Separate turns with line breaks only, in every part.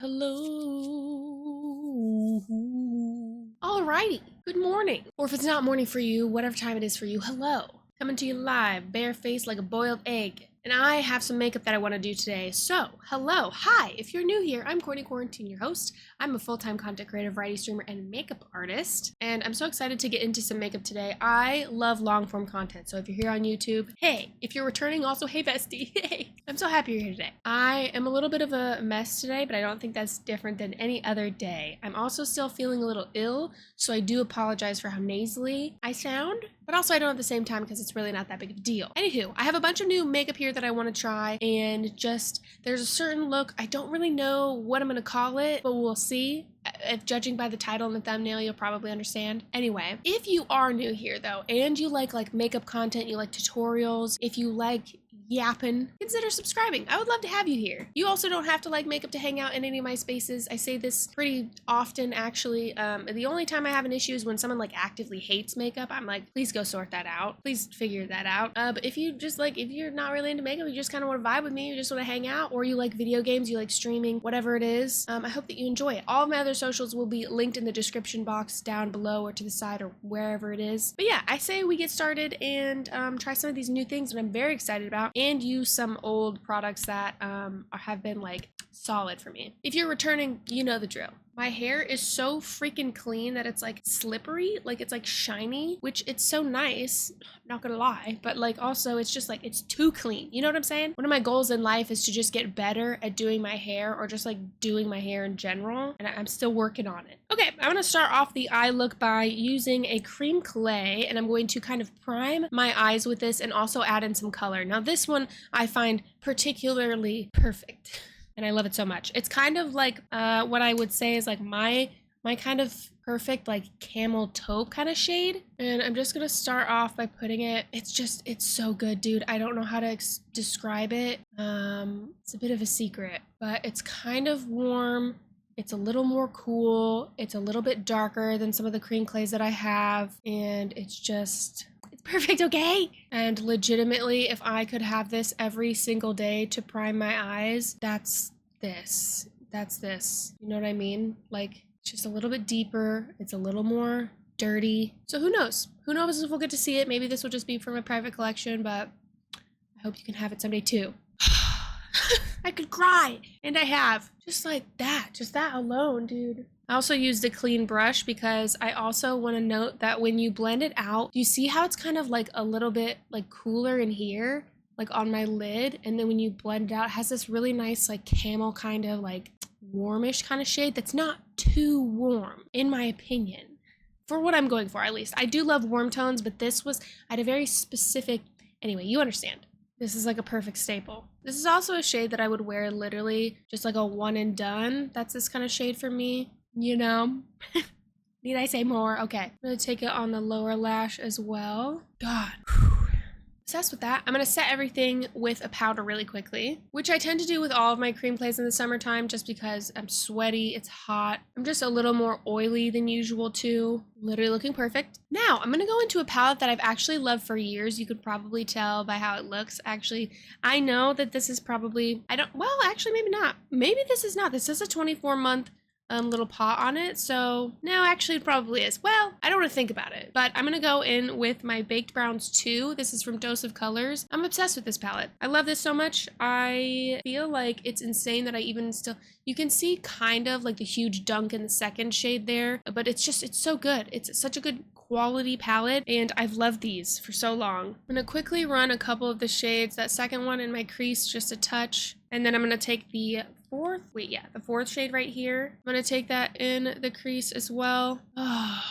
Hello. Alrighty. Good morning. Or if it's not morning for you, whatever time it is for you, hello. Coming to you live, barefaced like a boiled egg. And I have some makeup that I want to do today. So, hello, hi. If you're new here, I'm Courtney Quarantine, your host. I'm a full-time content creator, variety streamer, and makeup artist. And I'm so excited to get into some makeup today. I love long-form content. So if you're here on YouTube, hey. If you're returning, also, hey, bestie. Hey. I'm so happy you're here today. I am a little bit of a mess today, but I don't think that's different than any other day. I'm also still feeling a little ill, so I do apologize for how nasally I sound. But also I don't at the same time because it's really not that big of a deal. Anywho, I have a bunch of new makeup here that I want to try, and just there's a certain look. I don't really know what I'm going to call it, but we'll see. If judging by the title and the thumbnail, you'll probably understand. Anyway, if you are new here though, and you like makeup content, you like tutorials, if you like yapping, consider subscribing. I would love to have you here. You also don't have to like makeup to hang out in any of my spaces. I say this pretty often actually. The only time I have an issue is when someone like actively hates makeup. I'm like, please go sort that out. Please figure that out. But if you just like, if you're not really into makeup, you just kind of want to vibe with me, you just want to hang out, or you like video games, you like streaming, whatever it is, I hope that you enjoy it. All of my other socials will be linked in the description box down below or to the side or wherever it is. But yeah, I say we get started and try some of these new things that I'm very excited about, and use some old products that have been like solid for me. If you're returning, you know the drill. My hair is so freaking clean that it's like slippery, like it's like shiny, which it's so nice, not gonna lie, but like also it's just like it's too clean. You know what I'm saying? One of my goals in life is to just get better at doing my hair, or just like doing my hair in general, and I'm still working on it. Okay, I'm gonna start off the eye look by using a cream clay, and I'm going to kind of prime my eyes with this and also add in some color. Now this one I find particularly perfect, and I love it so much. It's kind of like what I would say is like my kind of perfect like camel taupe kind of shade. And I'm just gonna start off by putting it, it's so good, dude. I don't know how to describe it. It's a bit of a secret, but it's kind of warm. It's a little more cool. It's a little bit darker than some of the cream clays that I have, and it's perfect, okay? And legitimately, if I could have this every single day to prime my eyes, that's this. You know what I mean? Like, it's just a little bit deeper. It's a little more dirty. So who knows? Who knows if we'll get to see it? Maybe this will just be for my private collection, but I hope you can have it someday too. I could cry, and I have. Just like that, just that alone, dude. I also used a clean brush because I also want to note that when you blend it out, you see how it's kind of like a little bit like cooler in here, like on my lid, and then when you blend it out, it has this really nice like camel kind of like warmish kind of shade that's not too warm, in my opinion, for what I'm going for at least. I do love warm tones, but this was at a very specific, anyway, you understand. This is like a perfect staple. This is also a shade that I would wear literally just like a one and done. That's this kind of shade for me, you know? Need I say more? Okay. I'm gonna take it on the lower lash as well. God. Obsessed with that. I'm gonna set everything with a powder really quickly, which I tend to do with all of my cream clays in the summertime just because I'm sweaty, it's hot. I'm just a little more oily than usual too. Literally looking perfect. Now, I'm gonna go into a palette that I've actually loved for years. You could probably tell by how it looks. Actually, I know that this is probably, actually maybe not. Maybe this is not. This is a 24-month little pot on it, so no, actually it probably is. Well, I don't want to think about it, but I'm gonna go in with my Baked Browns 2. This is from Dose of Colors. I'm obsessed with this palette. I love this so much. I feel like it's insane that I even still, you can see kind of like the huge dunk in the second shade there, but it's so good. It's such a good quality palette, and I've loved these for so long. I'm gonna quickly run a couple of the shades, that second one in my crease just a touch, and then I'm gonna take the fourth shade right here. I'm gonna take that in the crease as well. Oh,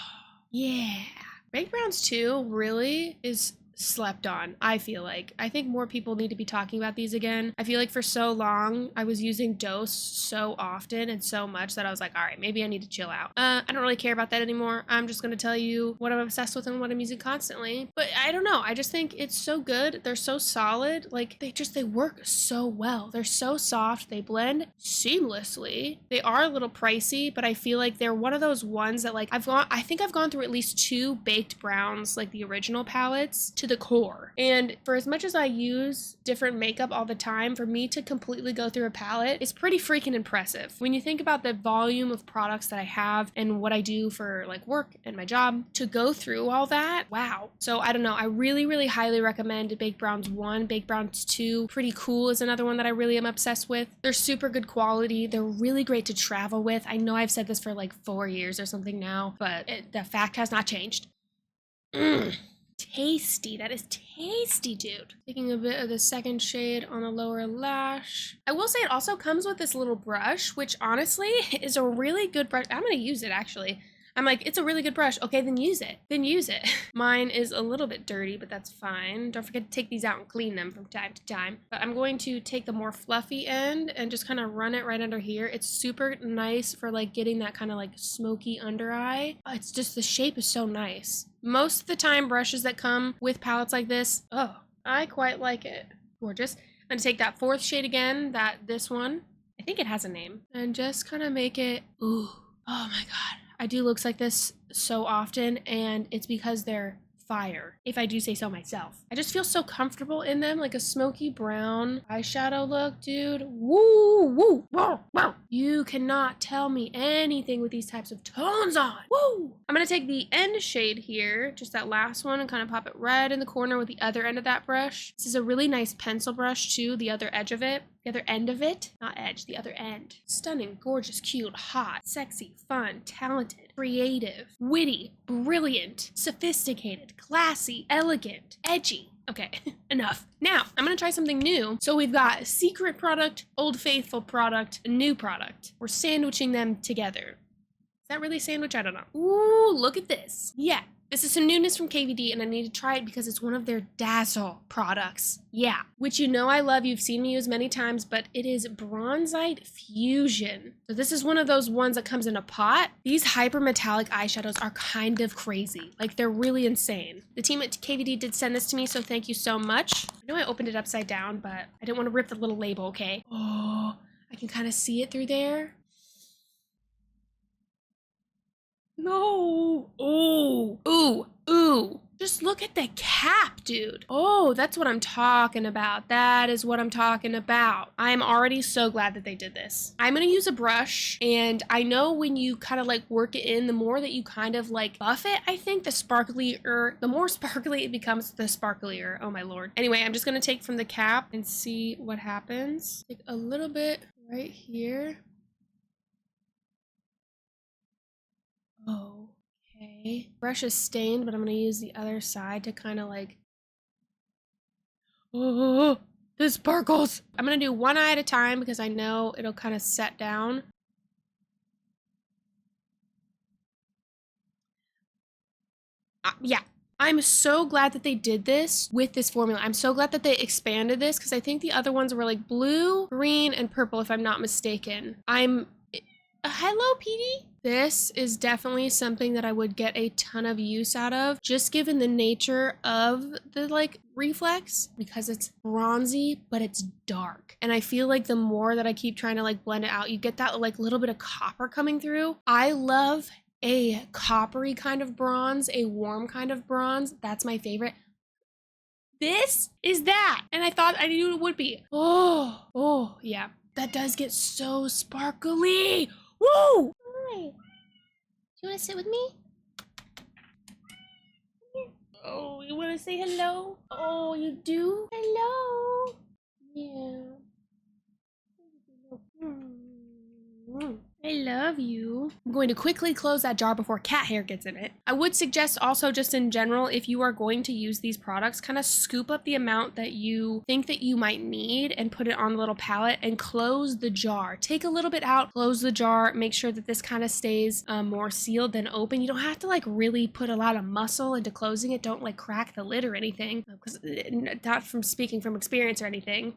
yeah. Baked Browns 2 really is slept on, I feel like. I think more people need to be talking about these again. I feel like for so long I was using Dose so often and so much that I was like, all right, maybe I need to chill out. I don't really care about that anymore. I'm just gonna tell you what I'm obsessed with and what I'm using constantly. But I don't know, I just think it's so good. They're so solid. Like they work so well. They're so soft. They blend seamlessly. They are a little pricey, but I feel like they're one of those ones that like I think I've gone through at least 2 Baked Browns, like the original palettes, to the core. And for as much as I use different makeup all the time, for me to completely go through a palette is pretty freaking impressive. When you think about the volume of products that I have and what I do for like work and my job, to go through all that, wow. So I don't know, I really, really highly recommend Baked Browns 1, Baked Browns 2. Pretty Cool is another one that I really am obsessed with. They're super good quality. They're really great to travel with. I know I've said this for like 4 years or something now, but the fact has not changed. Tasty. That is tasty, dude. Taking a bit of the second shade on the lower lash. I will say it also comes with this little brush, which honestly is a really good brush. I'm gonna use it actually. I'm like, it's a really good brush. Okay, then use it. Then use it. Mine is a little bit dirty, but that's fine. Don't forget to take these out and clean them from time to time. But I'm going to take the more fluffy end and just kind of run it right under here. It's super nice for like getting that kind of like smoky under eye. It's just, the shape is so nice. Most of the time, brushes that come with palettes like this, oh, I quite like it. Gorgeous. I'm gonna take that fourth shade again, this one. I think it has a name. And just kind of make it, ooh, oh my God. I do looks like this so often, and it's because they're fire, if I do say so myself. I just feel so comfortable in them, like a smoky brown eyeshadow look, dude. Woo, woo, wow, wow. You cannot tell me anything with these types of tones on. Woo! I'm gonna take the end shade here, just that last one, and kind of pop it right in the corner with the other end of that brush. This is a really nice pencil brush too, the other edge of it. The other end of it, not edge, the other end. Stunning, gorgeous, cute, hot, sexy, fun, talented, creative, witty, brilliant, sophisticated, classy, elegant, edgy. Okay, enough. Now, I'm gonna try something new. So we've got secret product, Old Faithful product, new product. We're sandwiching them together. Is that really sandwich? I don't know. Ooh, look at this. Yeah. This is some newness from KVD, and I need to try it because it's one of their Dazzle products. Yeah, which you know I love. You've seen me use many times, but it is Bronzite Fusion. So this is one of those ones that comes in a pot. These hyper metallic eyeshadows are kind of crazy. Like, they're really insane. The team at KVD did send this to me, so thank you so much. I know I opened it upside down, but I didn't want to rip the little label, okay? Oh, I can kind of see it through there. No. Ooh. Ooh. Ooh. Just look at the cap, dude. Oh, that's what I'm talking about. That is what I'm talking about. I am already so glad that they did this. I'm gonna use a brush, and I know when you kind of like work it in, the more that you kind of like buff it, I think the more sparkly it becomes, the sparklier. Oh my lord. Anyway, I'm just gonna take from the cap and see what happens. Take a little bit right here. Oh, okay. Brush is stained, but I'm gonna use the other side to kind of like, oh, this sparkles. I'm gonna do one eye at a time because I know it'll kind of set down. Yeah. I'm so glad that they did this with this formula. I'm so glad that they expanded this because I think the other ones were like blue, green, and purple, if I'm not mistaken. Hello, PD. This is definitely something that I would get a ton of use out of, just given the nature of the like reflex, because it's bronzy, but it's dark. And I feel like the more that I keep trying to like blend it out, you get that like little bit of copper coming through. I love a coppery kind of bronze, a warm kind of bronze. That's my favorite. This is that. And I knew it would be. Oh, yeah. That does get so sparkly. Woo! Hi. Do you want to sit with me? Oh, you want to say hello? Oh, you do? Hello. Yeah. I love you. I'm going to quickly close that jar before cat hair gets in it. I would suggest also, just in general, if you are going to use these products, kind of scoop up the amount that you think that you might need and put it on the little palette and close the jar. Take a little bit out, close the jar, make sure that this kind of stays more sealed than open. You don't have to like really put a lot of muscle into closing it. Don't like crack the lid or anything, because not from speaking from experience or anything.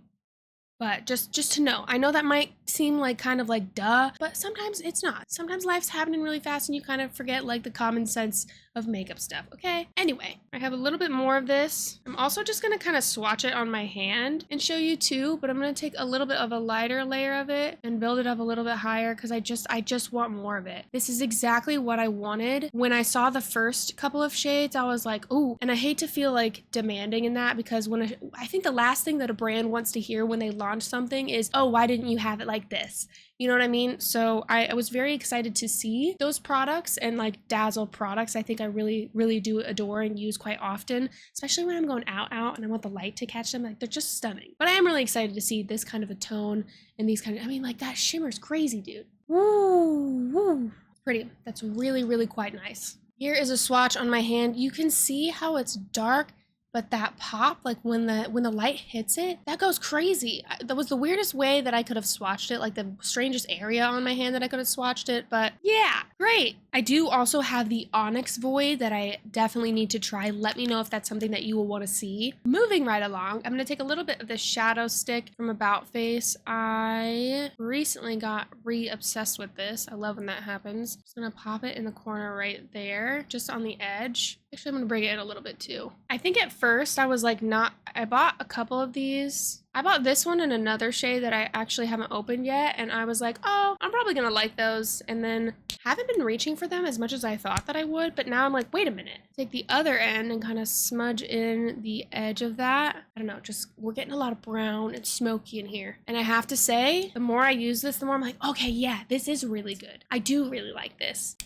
But just to know, I know that might seem like kind of like duh, but sometimes it's not. Sometimes life's happening really fast and you kind of forget like the common sense of makeup stuff, okay? Anyway, I have a little bit more of this. I'm also just gonna kind of swatch it on my hand and show you too, but I'm gonna take a little bit of a lighter layer of it and build it up a little bit higher because I just want more of it. This is exactly what I wanted. When I saw the first couple of shades, I was like, ooh, and I hate to feel like demanding in that because when I think the last thing that a brand wants to hear when they launch something is, oh, why didn't you have it like this? You know what I mean? So I was very excited to see those products, and like Dazzle products, I think I really do adore and use quite often, especially when I'm going out and I want the light to catch them. Like, they're just stunning. But I am really excited to see this kind of a tone and these kind of, I mean, like that shimmer's crazy, dude. Woo. Pretty. That's really quite nice. Here is a swatch on my hand. You can see how it's dark, but that pop, like when the light hits it, that goes crazy. That was the weirdest way that I could have swatched it, like the strangest area on my hand that I could have swatched it, but yeah, great. I do also have the Onyx Void that I definitely need to try. Let me know if that's something that you will want to see. Moving right along, I'm going to take a little bit of the shadow stick from About Face. I recently got re-obsessed with this. I love when that happens. Just going to pop it in the corner right there, just on the edge. Actually, I'm going to bring it in a little bit too. I think at first I was like I bought a couple of these. I bought this one in another shade that I actually haven't opened yet, and I was like, oh, I'm probably gonna like those, and then haven't been reaching for them as much as I thought that I would, but now I'm like, wait a minute. Take the other end and kind of smudge in the edge of that. I don't know, just we're getting a lot of brown and smoky in here. And I have to say, the more I use this, the more I'm like, okay, yeah, this is really good. I do really like this.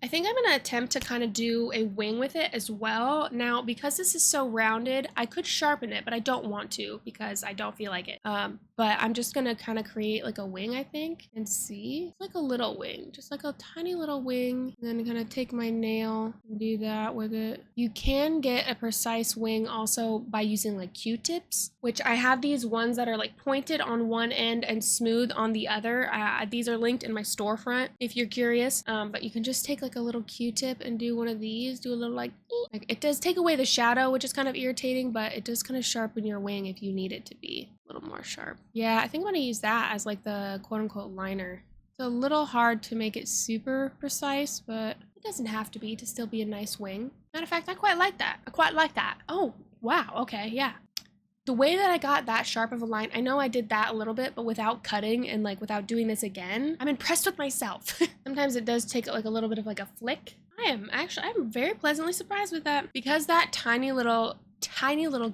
I think I'm going to attempt to kind of do a wing with it as well. Now, because this is so rounded, I could sharpen it, but I don't want to because I don't feel like it. But I'm just going to kind of create like a wing, I think, and see. It's like a little wing, just like a tiny little wing. And then kind of take my nail and do that with it. You can get a precise wing also by using like Q-tips, which I have these ones that are like pointed on one end and smooth on the other. These are linked in my storefront if you're curious. But you can just take like a little Q-tip and do one of these, do a little like it does take away the shadow, which is kind of irritating, but it does kind of sharpen your wing if you need it to be a little more sharp. Yeah, I think I'm gonna use that as like the quote-unquote liner. It's a little hard to make it super precise, but it doesn't have to be to still be a nice wing. Matter of fact, I quite like that. Oh, wow, okay, yeah. The way that I got that sharp of a line, I know I did that a little bit, but without cutting and like without doing this again, I'm impressed with myself. Sometimes it does take like a little bit of like a flick. I'm very pleasantly surprised with that. Because that tiny little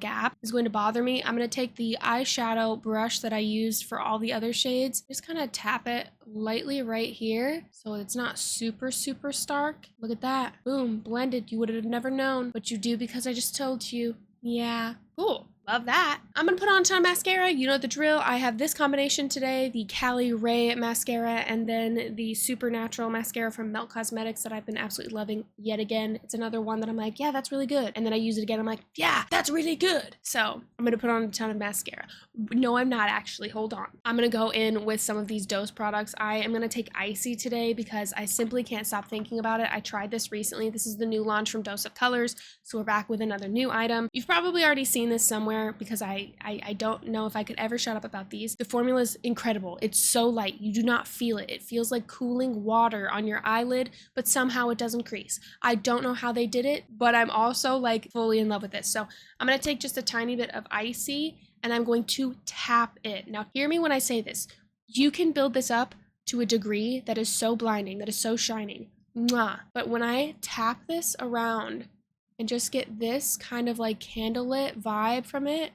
gap is going to bother me, I'm going to take the eyeshadow brush that I used for all the other shades, just kind of tap it lightly right here so it's not super stark. Look at that. Boom, blended. You would have never known, but you do because I just told you. Yeah, cool. Love that. I'm gonna put on some mascara. You know the drill. I have this combination today, the Cali Ray mascara, and then the Supernatural mascara from Melt Cosmetics that I've been absolutely loving yet again. It's another one that I'm like, yeah, that's really good. And then I use it again. I'm like, yeah, that's really good. So I'm gonna put on a ton of mascara. No, I'm not actually. Hold on. I'm gonna go in with some of these Dose products. I am gonna take Icy today because I simply can't stop thinking about it. I tried this recently. This is the new launch from Dose of Colors. So we're back with another new item. You've probably already seen this somewhere because I don't know if I could ever shut up about these. The formula is incredible. It's so light. You do not feel it. It feels like cooling water on your eyelid, but somehow it doesn't crease. I don't know how they did it, but I'm also like fully in love with this. So I'm going to take just a tiny bit of Icy and I'm going to tap it. Now hear me when I say this. You can build this up to a degree that is so blinding, that is so shining. Mwah. But when I tap this around and just get this kind of like candlelit vibe from it,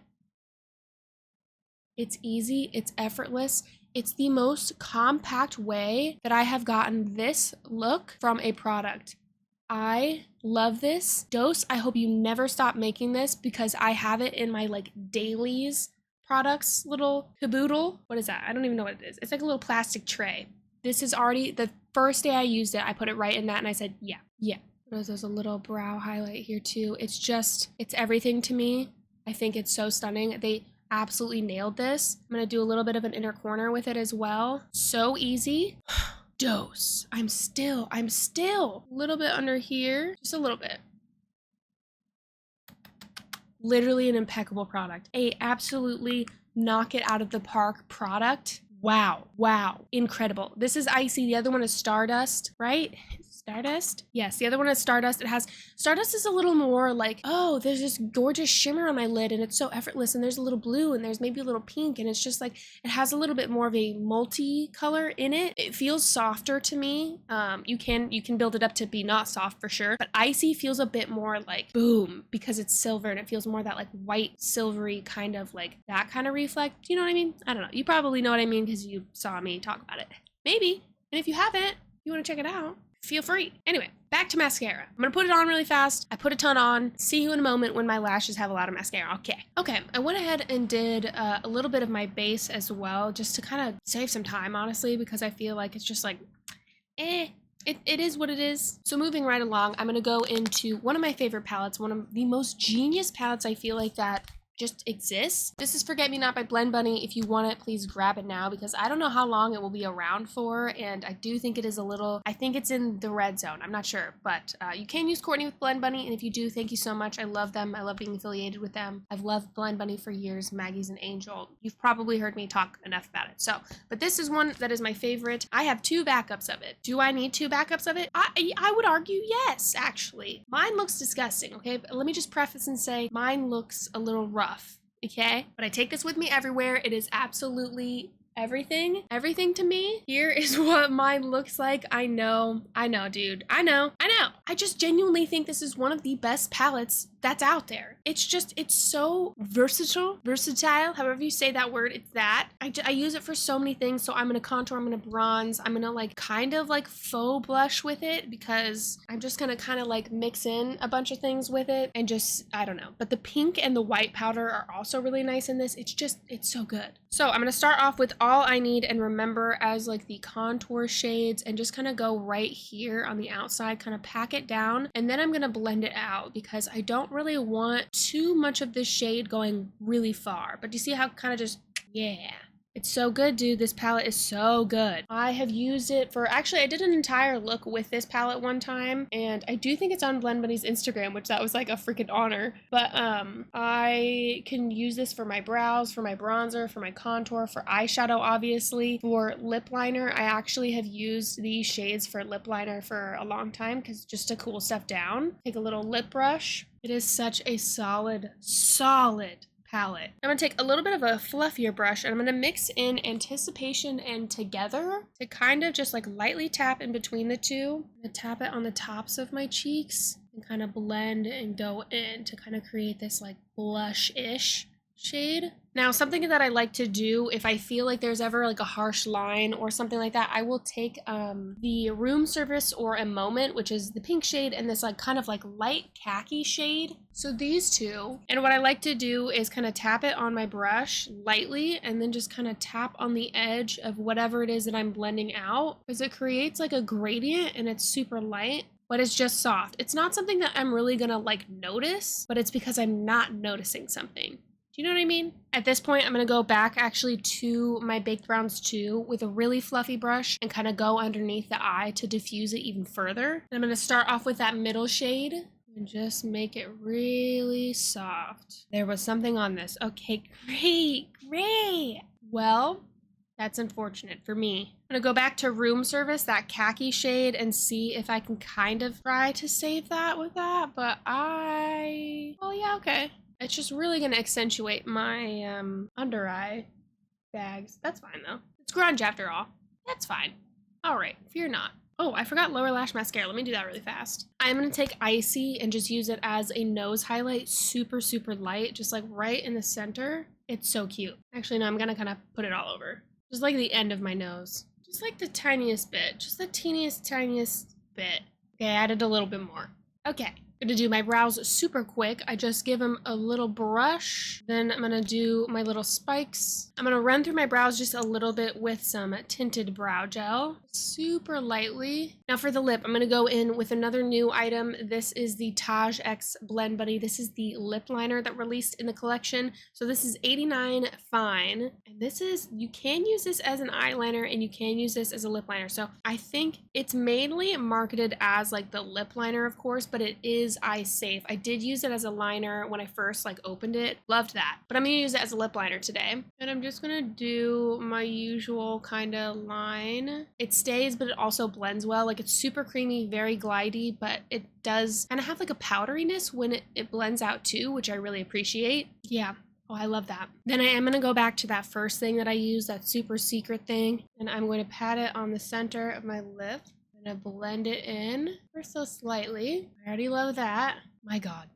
it's easy, it's effortless. It's the most compact way that I have gotten this look from a product. I love this. Dose, I hope you never stop making this because I have it in my like dailies products little caboodle. What is that? I don't even know what it is. It's like a little plastic tray. This is already, the first day I used it, I put it right in that and I said, yeah. There's a little brow highlight here too. It's everything to me. I think it's so stunning. They absolutely nailed this. I'm gonna do a little bit of an inner corner with it as well. So easy. Dose. I'm still a little bit under here, just a little bit. Literally an impeccable product. A absolutely knock it out of the park product. Wow. Wow. Incredible. This is Icy. The other one is Stardust, right? Stardust? Yes, the other one is Stardust. It has, Stardust is a little more like, oh, there's this gorgeous shimmer on my lid and it's so effortless and there's a little blue and there's maybe a little pink and it's just like, it has a little bit more of a multi-color in it. It feels softer to me. You can build it up to be not soft for sure, but Icy feels a bit more like boom because it's silver and it feels more that like white, silvery kind of like that kind of reflect. You know what I mean? I don't know. You probably know what I mean because you saw me talk about it. Maybe. And if you haven't, you want to check it out, feel free. Anyway, back to mascara. I'm gonna put it on really fast. I put a ton on. See you in a moment when my lashes have a lot of mascara. Okay, I went ahead and did a little bit of my base as well, just to kind of save some time, honestly, because I feel like it's just like, it is what it is. So moving right along, I'm gonna go into one of my favorite palettes, one of the most genius palettes I feel like that just exists. This is Forget Me Not by Blend Bunny. If you want it, please grab it now because I don't know how long it will be around for, and I do think it is a little, I think it's in the red zone. I'm not sure, but you can use Courtney with Blend Bunny, and if you do, thank you so much. I love them. I love being affiliated with them. I've loved Blend Bunny for years. Maggie's an angel. You've probably heard me talk enough about it. So, but this is one that is my favorite. I have 2 backups of it. Do I need 2 backups of it? I would argue yes, actually. Mine looks disgusting, okay? But let me just preface and say mine looks a little rough. Okay, but I take this with me everywhere. It is absolutely everything to me. Here is what mine looks like. I know, dude. I know. I just genuinely think this is one of the best palettes that's out there. It's so versatile, however you say that word, it's that. I use it for so many things. So I'm gonna contour, I'm gonna bronze, I'm gonna like kind of like faux blush with it because I'm just gonna kind of like mix in a bunch of things with it and just, I don't know. But the pink and the white powder are also really nice in this. It's so good. So I'm gonna start off with All I Need and Remember as like the contour shades and just kind of go right here on the outside, kind of pack it down, and then I'm gonna blend it out because I don't really want too much of this shade going really far. But do you see how kind of just, yeah. It's so good, dude. This palette is so good. I have used it for, actually, I did an entire look with this palette one time, and I do think it's on Blend Bunny's Instagram, which that was like a freaking honor. But I can use this for my brows, for my bronzer, for my contour, for eyeshadow, obviously. For lip liner, I actually have used these shades for lip liner for a long time because just to cool stuff down. Take a little lip brush. It is such a solid palette. I'm going to take a little bit of a fluffier brush and I'm going to mix in Anticipation and Together to kind of just like lightly tap in between the two. I'm going to tap it on the tops of my cheeks and kind of blend and go in to kind of create this like blush-ish shade. Now, something that I like to do if I feel like there's ever like a harsh line or something like that, I will take the Room Service or A Moment, which is the pink shade, and this like kind of like light khaki shade. So these two, and what I like to do is kind of tap it on my brush lightly and then just kind of tap on the edge of whatever it is that I'm blending out, because it creates like a gradient and it's super light, but it's just soft. It's not something that I'm really gonna like notice, but it's because I'm not noticing something. Do you know what I mean? At this point, I'm going to go back actually to my Baked Browns 2 with a really fluffy brush and kind of go underneath the eye to diffuse it even further. And I'm going to start off with that middle shade and just make it really soft. There was something on this. Okay, great. Well, that's unfortunate for me. I'm going to go back to Room Service, that khaki shade, and see if I can kind of try to save that with that, but oh yeah, okay. It's just really going to accentuate my under eye bags. That's fine, though. It's grunge after all. That's fine. All right, fear not. Oh, I forgot lower lash mascara. Let me do that really fast. I'm going to take Icy and just use it as a nose highlight. Super light, just like right in the center. It's so cute. Actually, no, I'm going to kind of put it all over. Just like the end of my nose. Just like the tiniest bit. Just the tiniest bit. Okay, I added a little bit more. Okay. I'm gonna do my brows super quick. I just give them a little brush. Then I'm gonna do my little spikes. I'm gonna run through my brows just a little bit with some tinted brow gel, super lightly. Now for the lip, I'm gonna go in with another new item. This is the Taj X Blend Buddy. This is the lip liner that released in the collection. So this is 89 Fine. And this is, you can use this as an eyeliner and you can use this as a lip liner. So I think it's mainly marketed as like the lip liner, of course, but it is is eye safe. I did use it as a liner when I first like opened it. Loved that. But I'm gonna use it as a lip liner today. And I'm just gonna do my usual kind of line. It stays, but it also blends well. Like it's super creamy, very glidey, but it does kind of have like a powderiness when it blends out too, which I really appreciate. Yeah. Oh, I love that. Then I am going to go back to that first thing that I used, that super secret thing, and I'm going to pat it on the center of my lip. I'm going to blend it in ever so slightly. I already love that. My God.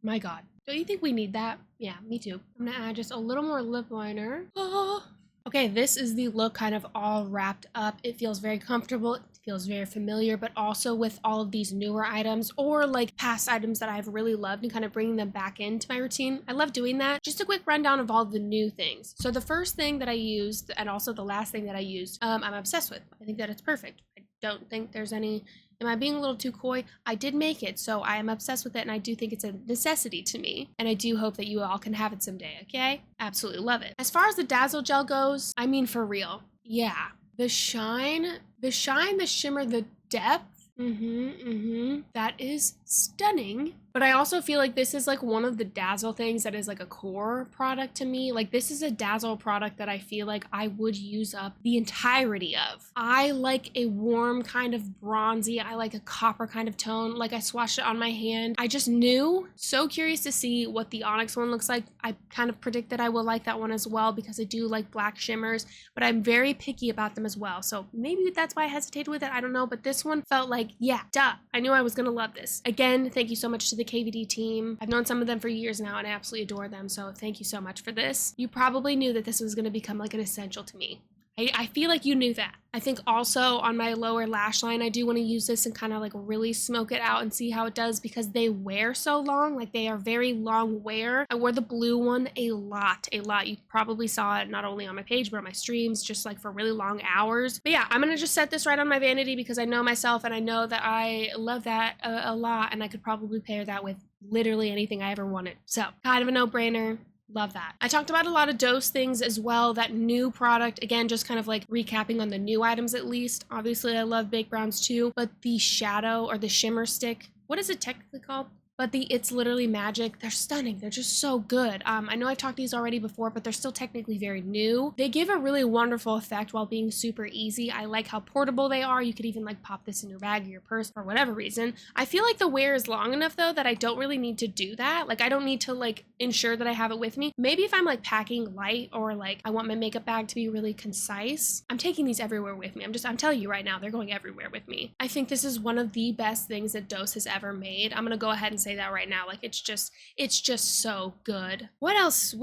My God. Don't you think we need that? Yeah, me too. I'm going to add just a little more lip liner. Oh. Okay, this is the look kind of all wrapped up. It feels very comfortable. It feels very familiar, but also with all of these newer items or like past items that I've really loved and kind of bringing them back into my routine. I love doing that. Just a quick rundown of all the new things. So the first thing that I used and also the last thing that I used, I'm obsessed with. I think that it's perfect. I don't think there's any... Am I being a little too coy? I did make it, so I am obsessed with it, and I do think it's a necessity to me, and I do hope that you all can have it someday, okay? Absolutely love it. As far as the Dazzle gel goes, I mean for real. Yeah. The shine, the shimmer, the depth, that is stunning. But I also feel like this is like one of the Dazzle things that is like a core product to me. Like this is a Dazzle product that I feel like I would use up the entirety of. I like a warm kind of bronzy, I like a copper kind of tone. Like I swatched it on my hand. I just knew. So curious to see what the Onyx one looks like. I kind of predict that I will like that one as well because I do like black shimmers, but I'm very picky about them as well. So maybe that's why I hesitated with it. I don't know, but this one felt like, yeah, duh. I knew I was gonna love this. Again, thank you so much to the KVD team. I've known some of them for years now and I absolutely adore them, so thank you so much for this. You probably knew that this was going to become like an essential to me. I feel like you knew that. I think also on my lower lash line, I do want to use this and kind of like really smoke it out and see how it does because they wear so long. Like they are very long wear. I wore the blue one a lot. You probably saw it not only on my page, but on my streams, just like for really long hours. But yeah, I'm going to just set this right on my vanity because I know myself and I know that I love that a lot. And I could probably pair that with literally anything I ever wanted. So kind of a no-brainer. Love that. I talked about a lot of dose things as well. That new product, again, just kind of like recapping on the new items at least. Obviously, I love baked browns too, but the shadow or the shimmer stick, what is it technically called? But It's Literally Magic, they're stunning. They're just so good. I know I've talked these already before, but they're still technically very new. They give a really wonderful effect while being super easy. I like how portable they are. You could even like pop this in your bag or your purse for whatever reason. I feel like the wear is long enough though that I don't really need to do that. Like I don't need to like ensure that I have it with me. Maybe if I'm like packing light or like I want my makeup bag to be really concise, I'm taking these everywhere with me. I'm telling you right now, they're going everywhere with me. I think this is one of the best things that Dose has ever made. I'm gonna go ahead and say that right now. Like it's just so good. What else?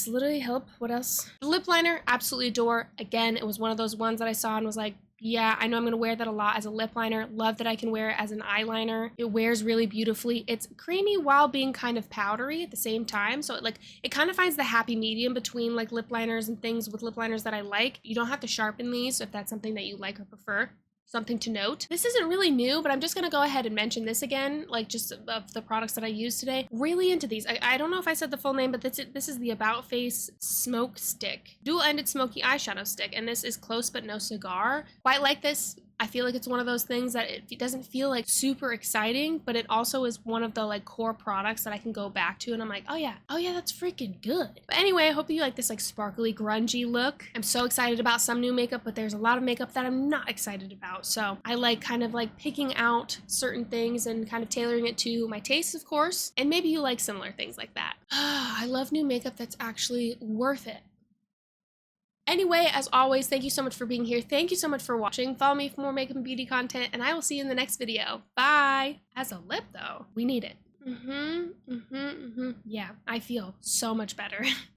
Literally help. What else? The lip liner, absolutely adore. Again, it was one of those ones that I saw and was like, yeah, I know I'm going to wear that a lot as a lip liner. Love that I can wear it as an eyeliner. It wears really beautifully. It's creamy while being kind of powdery at the same time. So it kind of finds the happy medium between like lip liners and things with lip liners that I like. You don't have to sharpen these if that's something that you like or prefer. Something to note. This isn't really new, but I'm just going to go ahead and mention this again, like just of the products that I used today. Really into these. I don't know if I said the full name, but this is the About Face Smoke Stick. Dual-ended smoky eyeshadow stick, and this is Close But No Cigar. Quite like this. I feel like it's one of those things that it doesn't feel like super exciting, but it also is one of the like core products that I can go back to and I'm like, oh yeah, that's freaking good. But anyway, I hope you like this like sparkly grungy look. I'm so excited about some new makeup, but there's a lot of makeup that I'm not excited about. So I like kind of like picking out certain things and kind of tailoring it to my taste, of course. And maybe you like similar things like that. I love new makeup that's actually worth it. Anyway, as always, thank you so much for being here. Thank you so much for watching. Follow me for more makeup and beauty content, and I will see you in the next video. Bye! As a lip, though, we need it. Yeah, I feel so much better.